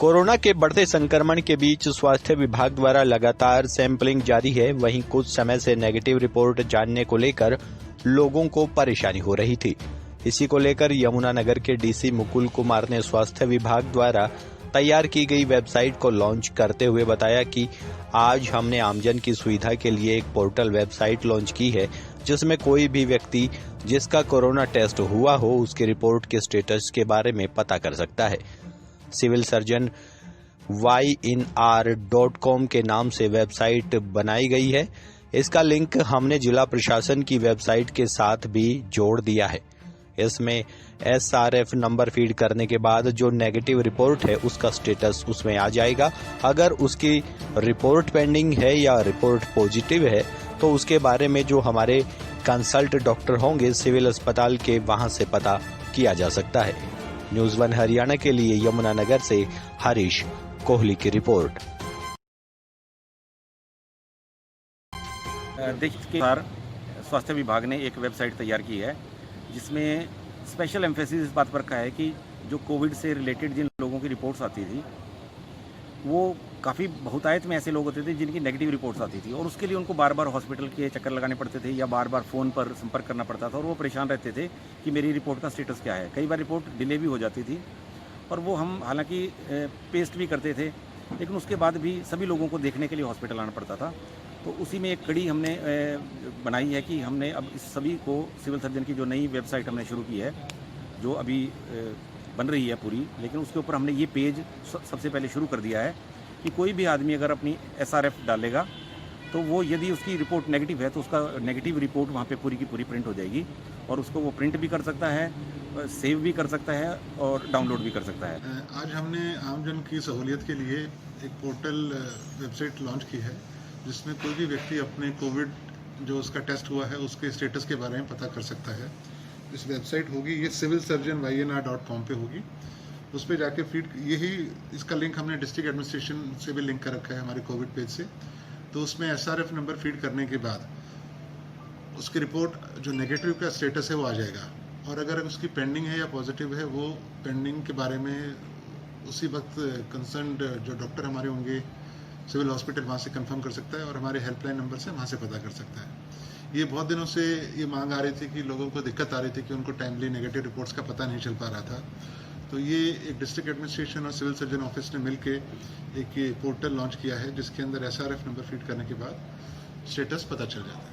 Corona के बढ़ते संक्रमण के बीच स्वास्थ्य विभाग द्वारा लगातार सैंपलिंग जारी है। वहीं कुछ समय से नेगेटिव रिपोर्ट जानने को लेकर लोगों को परेशानी हो रही थी। इसी को लेकर यमुनानगर के डीसी मुकुल कुमार ने स्वास्थ्य विभाग द्वारा तैयार की गई वेबसाइट को लॉन्च करते हुए बताया कि आज हमने आमजन की सुविधा के लिए एक पोर्टल वेबसाइट लॉन्च की है, जिसमें कोई भी व्यक्ति जिसका कोरोना टेस्ट हुआ हो उसकी रिपोर्ट के स्टेटस के बारे में पता कर सकता है। सिविल सर्जन ynr.com के नाम से वेबसाइट बनाई गई है। इसका लिंक हमने जिला प्रशासन की वेबसाइट के साथ भी जोड़ दिया है। इसमें SRF नंबर फीड करने के बाद जो नेगेटिव रिपोर्ट है उसका स्टेटस उसमें आ जाएगा। अगर उसकी रिपोर्ट पेंडिंग है या रिपोर्ट पॉजिटिव है तो उसके बारे में जो हमारे कंसल्ट डॉक्टर होंगे सिविल अस्पताल के, वहां से पता किया जा सकता है। न्यूज़ 1 हरियाणा के लिए यमुनानगर से हरीश कोहली की रिपोर्ट। देश के अनुसार स्वास्थ्य विभाग ने एक वेबसाइट तैयार की है, जिसमें स्पेशल एम्फेसिस इस बात पर का है कि जो कोविड से रिलेटेड जिन लोगों की रिपोर्ट्स आती थी वो काफ़ी बहुतायत में ऐसे लोग होते थे जिनकी नेगेटिव रिपोर्ट्स आती थी, और उसके लिए उनको बार बार हॉस्पिटल के चक्कर लगाने पड़ते थे या बार बार फ़ोन पर संपर्क करना पड़ता था, और वो परेशान रहते थे कि मेरी रिपोर्ट का स्टेटस क्या है। कई बार रिपोर्ट डिले भी हो जाती थी, और वो हम हालांकि पेस्ट भी करते थे, लेकिन उसके बाद भी सभी लोगों को देखने के लिए हॉस्पिटल आना पड़ता था। तो उसी में एक कड़ी हमने बनाई है कि हमने अब इस सभी को सिविल सर्जन की जो नई वेबसाइट हमने शुरू की है, जो अभी बन रही है पूरी, लेकिन उसके ऊपर हमने ये पेज सबसे पहले शुरू कर दिया है कि कोई भी आदमी अगर अपनी SRF डालेगा तो वो यदि उसकी रिपोर्ट नेगेटिव है तो उसका नेगेटिव रिपोर्ट वहाँ पे पूरी की पूरी प्रिंट हो जाएगी, और उसको वो प्रिंट भी कर सकता है, सेव भी कर सकता है और डाउनलोड भी कर सकता है। आज हमने आमजन की सहूलियत के लिए एक पोर्टल वेबसाइट लॉन्च की है, जिसमें कोई भी व्यक्ति अपने कोविड जो उसका टेस्ट हुआ है उसके स्टेटस के बारे में पता कर सकता है। इस वेबसाइट होगी, ये सिविल सर्जन ynr.com पे होगी। उस पर जाके फीड, यही इसका लिंक हमने डिस्ट्रिक्ट एडमिनिस्ट्रेशन से भी लिंक कर रखा है हमारे कोविड पेज से। तो उसमें SRF नंबर फीड करने के बाद उसकी रिपोर्ट जो नेगेटिव का स्टेटस है वो आ जाएगा, और अगर उसकी पेंडिंग है या पॉजिटिव है वो पेंडिंग के बारे में उसी वक्त कंसर्न जो डॉक्टर हमारे होंगे सिविल हॉस्पिटल वहाँ से कंफर्म कर सकता है, और हमारे हेल्पलाइन नंबर से वहाँ से पता कर सकता है। ये बहुत दिनों से ये मांग आ रही थी कि लोगों को दिक्कत आ रही थी कि उनको टाइमली नेगेटिव रिपोर्ट्स का पता नहीं चल पा रहा था। तो ये एक डिस्ट्रिक्ट एडमिनिस्ट्रेशन और सिविल सर्जन ऑफिस ने मिलके एक ये पोर्टल लॉन्च किया है, जिसके अंदर SRF नंबर फीड करने के बाद स्टेटस पता चल जाता है।